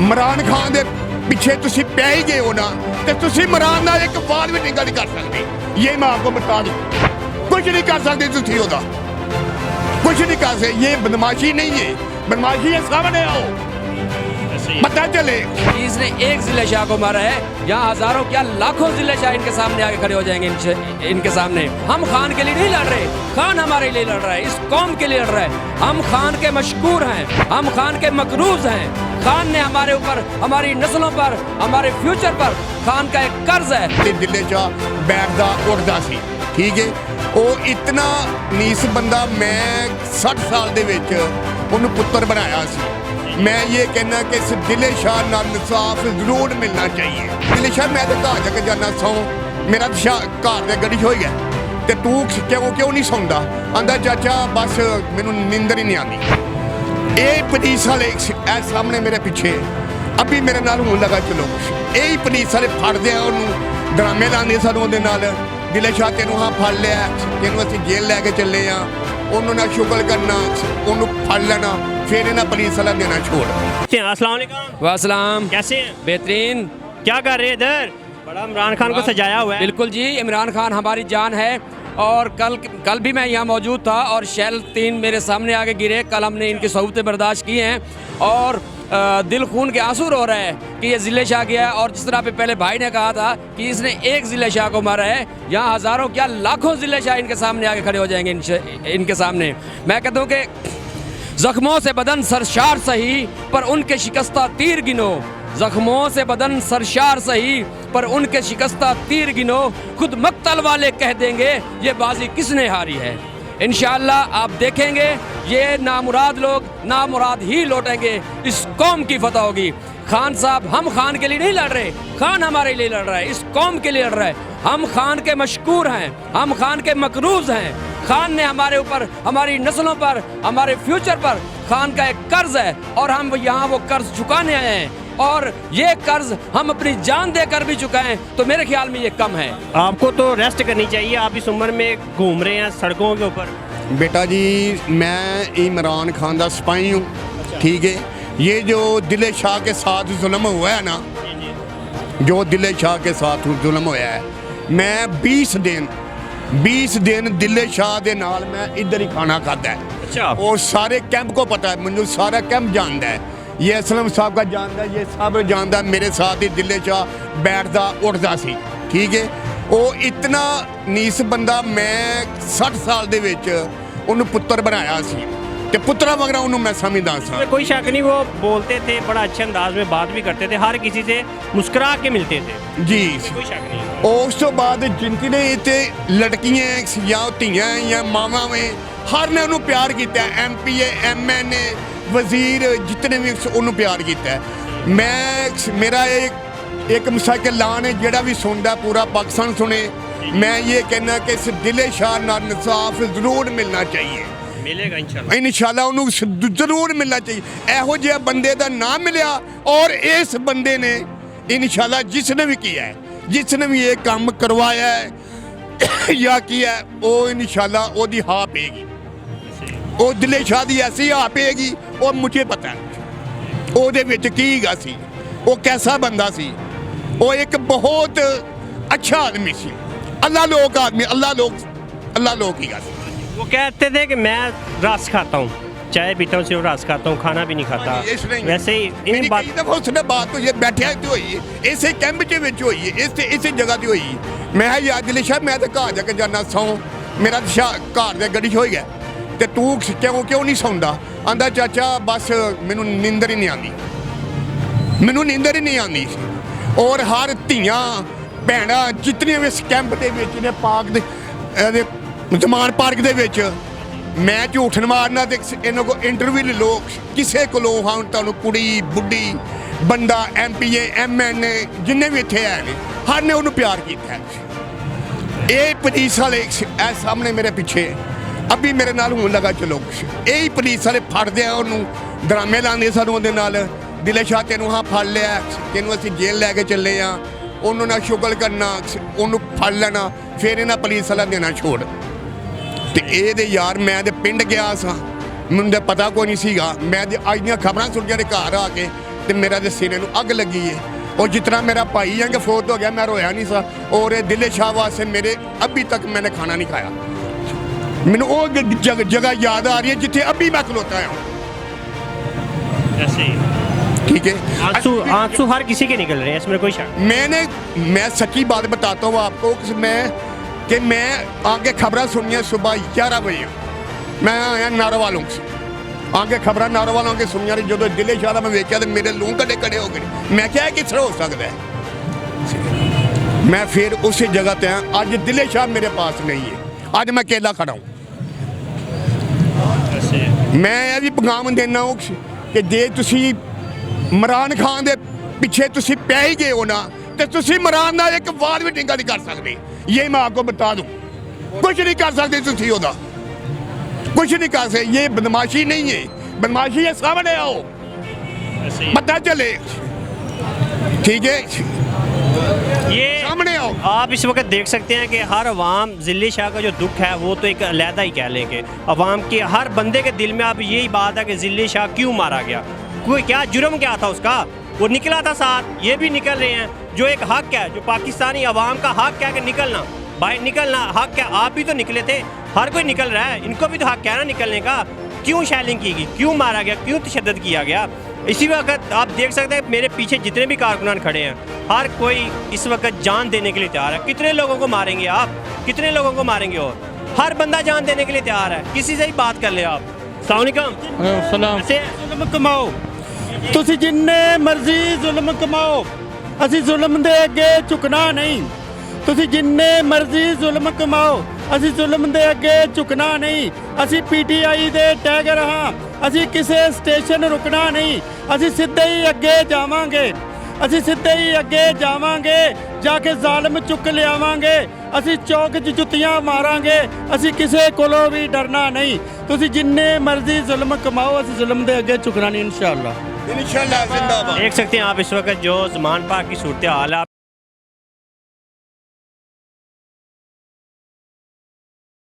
इमरान खान के पीछे तुसी पै ही गए हो ना, तो तुसी इमरान नाल एक बार भी निगल नहीं कर सकते। ये मैं आपको बता दूं, कुछ नहीं कर सकते तुसी ओदा, कुछ नहीं कर सकते। ये बदमाशी नहीं है, बदमाशी है सामने आओ पता चले। इसने एक जिले शाह को मारा है, यहाँ हजारों क्या लाखों जिले शाह इनके सामने आके खड़े हो जाएंगे। इनके सामने हम खान के लिए नहीं लड़ रहे, खान हमारे लिए लड़ रहा है, इस कौम के लिए लड़ रहा है। हम खान के मशकूर हैं, हम खान के मकरूज हैं। खान ने हमारे ऊपर, हमारी नस्लों पर, हमारे फ्यूचर पर खान का एक कर्ज है। दिल्ली चा बैठदा उठदा सी, ठीक है। वो इतना नीस बंदा, मैं 60 साल दे विच उन्हें पुत्र बनाया सी। मैं ये कहना कि इस दिले शाह नाल इंसाफ जरूर मिलना चाहिए। दिले शाह मैं तो घर जाके जाना सौ, मेरा घर दे गड़ी हो गया, तो तू क्यों नहीं सौंदा? आंदा चाचा बस मैनू नींदर ही नहीं आती। ये पुलिस वाले सामने मेरे पीछे अभी मेरे नाल होने लगा, चलो यही पुलिस वाले फड़दे उन्होंने, ड्रामे लाने सानू उहदे नाल। दिले शाह तेनू हाँ फड़ लिया, तेनू असीं जेल लैके चले हाँ, उन्होंने शुक्र करना, उन्होंने फड़ लेना, फिर इन्हें पुलिस वाला देना छोड़। अस्सलाम वालेकुम। वासलाम। कैसे हैं? बेहतरीन। क्या कर रहे हैं इधर? बड़ा इमरान खान को सजाया हुआ है। बिल्कुल जी, इमरान खान हमारी जान है। और कल भी मैं यहाँ मौजूद था और शेल 3 मेरे सामने आके गिरे। कल हमने इनकी सहूलतें बर्दाश्त की हैं और दिल खून के आंसू रो रहा है कि ये ज़िले शाह गया है। और जिस तरह पे पहले भाई ने कहा था कि इसने एक ज़िले शाह को मारा है, यहाँ हज़ारों क्या लाखों ज़िले शाह इनके सामने आके खड़े हो जाएंगे। इनके सामने मैं कहता हूँ कि जख्मों से बदन सरशार सही पर उनके शिकस्ता तीर गिनो, जख्मों से बदन सरशार सही पर उनके शिकस्ता तीर गिनो, खुद मक्तल वाले कह देंगे ये बाजी किसने हारी है। इंशाअल्लाह आप देखेंगे ये नामुराद लोग नामुराद ही लौटेंगे, इस कौम की फतह होगी। खान साहब, हम खान के लिए नहीं लड़ रहे, खान हमारे लिए लड़ रहा है, इस कौम के लिए लड़ रहा है। हम खान के मशकूर हैं, हम खान के मकरूज हैं। खान ने हमारे ऊपर, हमारी नस्लों पर, हमारे फ्यूचर पर खान का एक कर्ज है और हम यहाँ वो कर्ज चुकाने आए हैं। और ये कर्ज हम अपनी जान देकर भी चुकाएं तो मेरे ख्याल में ये कम है। आपको तो रेस्ट करनी चाहिए, आप इस उम्र में घूम रहे हैं सड़कों के ऊपर। बेटा जी, मैं इमरान खान का सिपाही हूँ, ठीक है। ये जो दिले शाह के साथ जुल्म हुआ है ना, जो दिले शाह के साथ जुल्म हुआ है, मैं 20 दिन दिले शाह के नाल मैं इधर ही खाना खाता है। अच्छा। और सारे कैंप को पता है, मुझे सारा कैंप जानता है, ये असलम साहब का जानता है, ये सब जानता है। मेरे साथ ही दिले शाह बैठदा उठदा सी, ठीक है। वो इतना नीस बंदा, मैं 60 साल दे विच उन्हें पुत्र बनाया सी, ते पुत्रा मगरा उन्होंने मैं समझदा सा। कोई शक नहीं, वो बोलते थे, बड़ा अच्छे अंदाज में बात भी करते थे, हर किसी से मुस्कुरा के मिलते थे जी। कोई शक नहीं। उस तो बाद जिनकी ने इतने लड़कियां या धियां या मावां में हर ने उन्होंने प्यार किया, MPA MNA वजीर जितने भी उन्होंने प्यार किया। मैं मेरा एक मुसाकिल लान है, जेड़ा भी सुनता पूरा पाकिस्तान सुने। मैं ये कहना कि इस दिले शाह नाल इंसाफ जरूर मिलना चाहिए, मिलेगा इंशाल्लाह। इंशाल्लाह उन्होंने जरूर मिलना चाहिए। एहो जिहा बंदे दा नाम मिलिया और इस बंदे ने इंशाल्लाह जिसने भी किया है, जिसने भी ये काम करवाया है या किया है, वो इंशाल्लाह ओदी हाँ पेगी, वो दिले शाह दी ऐसी हाँ पेगी। और मुझे पता है ओदे विच की गा सी, वो कैसा बंदा सी। वो एक बहुत अच्छा आदमी सी, अल्लाह लोग आदमी, अल्लाह लोग की गा सी। वो कहते थे कि मैं रस खाता हूँ, चाय पीता हूँ, सिर्फ रस खाता हूँ, खाना भी नहीं खाता। वैसे ही इन बात उसने बात हुई, बैठे हुई इसे कैंप हुई, इस जगह की हुई। मैं याद दिले शाह, मैं तो घर जाके जाना सौ, मेरा घर दे गड़ी हो गया, तो तू क्यों नहीं सौंदा? आंदा चाचा बस मैनू नींदर ही नहीं आती, मैनू नींदर ही नहीं आती। और हर धियां भैणां जितनियां भी इस कैंप के विच ने पार्क दे जमान पार्क दे विच, मैं झूठ नहीं मारना, तो इन्हों को इंटरव्यू ले लो, किसी को हाँ तुहानूं कुड़ी बुढ़ी बंदा MPA MNA जिन्ने भी इत्थे है हर ने उन्होंने प्यार किया है। ये पुलिस वाले सामने मेरे पीछे अभी मेरे नाल होने लगा, चलो यही पुलिस वाले फड़दे उन्होंने, ड्रामे लाने सानू उहदे नाल। दिले शाह तेनू हाँ फड़ लिया, तेनू असीं जेल लैके चले हाँ, उन्होंने शुक्र करना, उन्होंने फड़ लेना, फिर इन्हें पुलिस वाला देना छोड़। तो ये यार मैं तो पिंड गया सा, मैनूं तो पता कोई नहीं सीगा। मैं अज दी खबरां सुन के घर आके ਤੇ ਮੇਰਾ ਦੇ ਸਿਰੇ ਨੂੰ ਅੱਗ ਲੱਗੀ ਏ और जितना मेरा भाई है कि फोत हो गया मैं रोया नहीं सा और ये दिले शाह वास्ते मेरे अभी तक मैंने खाना नहीं खाया मैंने वो जगह याद आ रही है जिथे अभी मैं खलोता हूँ ऐसे ठीक है आंसू हर किसी के निकल रहे हैं इसमें कोई शक मैं सच्ची बात बताता हूँ आपको कि मैं आगे खबरें सुनिए सुबह 11 बजे मैं आया नारोवालों से आगे खबर नारोवालों के सुनिया जो दिले शाह मैं वेख्या तो मेरे लूह कड़े कड़े हो गए मैं क्या किस तरह हो सकता है मैं फिर उस जगह ते अज दिले शाह मेरे पास नहीं है अज मैं अकेला खड़ा हूँ मैं यह भी पैगाम देना हूँ कि जे तुसी इमरान खान के पिछे तुसी पै ही गए हो ना तो तुसी इमरान ना एक वार भी टिंगा नहीं कर सकते ये मैं आपको बता दूँ कुछ नहीं कर सकते तुसी ओदा कुछ नहीं कर सकते ये बदमाशी नहीं है बदमाशी है सामने आओ पता चले ठीक है ये सामने आओ आप इस वक्त देख सकते हैं कि हर अवाम ज़िले शाह का जो दुख है वो तो एक अलहदा ही कह लेंगे अवाम के हर बंदे के दिल में अब यही बात है कि ज़िले शाह क्यों मारा गया कोई क्या जुर्म क्या था उसका वो निकला था साथ ये भी निकल रहे हैं जो एक हक है जो पाकिस्तानी अवाम का हक है कि निकलना भाई निकलना हक है आप भी तो निकले थे हर कोई निकल रहा है इनको भी तो हक है ना निकलने का क्यों शैलिंग की गई क्यों मारा गया क्यों तशद्दुद किया गया इसी वक्त आप देख सकते हैं मेरे पीछे जितने भी कारकुनान खड़े हैं हर कोई इस वक्त जान देने के लिए तैयार है कितने लोगों को मारेंगे आप कितने लोगों को मारेंगे और हर बंदा जान देने के लिए तैयार है किसी से ही बात कर ले आप सलाम जुल्म कमाओ तुसी जिन्ने मर्जी जुल्म कमाओ असी जुल्म दे अगे झुकना नहीं तुसी जिन्ने मर्जी जुल्म कमाओ असी जुल्म दे अगे झुकना नहीं असी PTI दे टैगर हाँ असी किसे स्टेशन रुकना नहीं असी सीधे ही अगे जावांगे असी सीधे ही अगे जावांगे जाके जालिम चुक लियावांगे असी चौक च जुत्तियां मारांगे असी किसे कोलों भी डरना नहीं तुसी जिन्ने मर्जी जुल्म कमाओ असी जुल्म दे अगे झुकना नहीं इंशाअल्लाह इंशाअल्लाह जिंदाबाद देख सकते हैं आप इस वक्त जो ज़मान पाक की सूरत हाल है